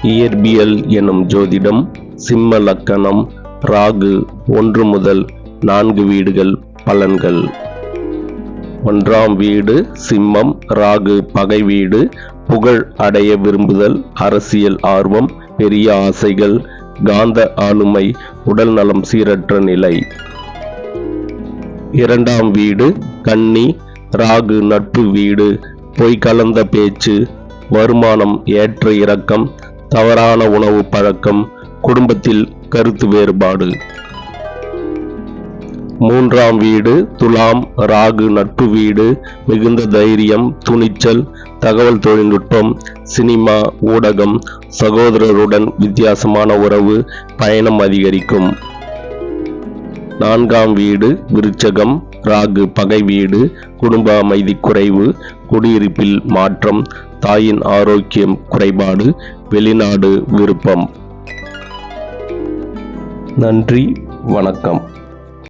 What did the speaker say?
இயற்பியல் எனும் ஜோதிடம். சிம்ம லக்கணம். ராகு 1 முதல் 4 வீடுகள். பலன்கள். 1ஆம் வீடு சிம்மம். ராகு பகை வீடு. புகழ் அடைய விரும்புதல், அரசியல் ஆர்வம், பெரிய ஆசைகள், காந்த ஆளுமை, உடல் நலம் சீரற்ற நிலை. 2ஆம் வீடு கன்னி. ராகு நட்பு வீடு. பொய் கலந்த பேச்சு, வருமானம் ஏற்ற இறக்கம், தவறான உணவு பழக்கம், குடும்பத்தில் கருத்து வேறுபாடு. 3ஆம் வீடு துலாம். ராகு நட்பு வீடு. மிகுந்த தைரியம், துணிச்சல், தகவல் தொழில்நுட்பம், சினிமா, ஊடகம், சகோதரருடன் வித்தியாசமான உறவு, பயணம் அதிகரிக்கும். 4ஆம் வீடு விருச்சகம். ராகு பகை வீடு. குடும்ப அமைதி குறைவு, குடியிருப்பில் மாற்றம், தாயின் ஆரோக்கியம் குறைபாடு, வெளிநாடு விருப்பம். நன்றி, வணக்கம்.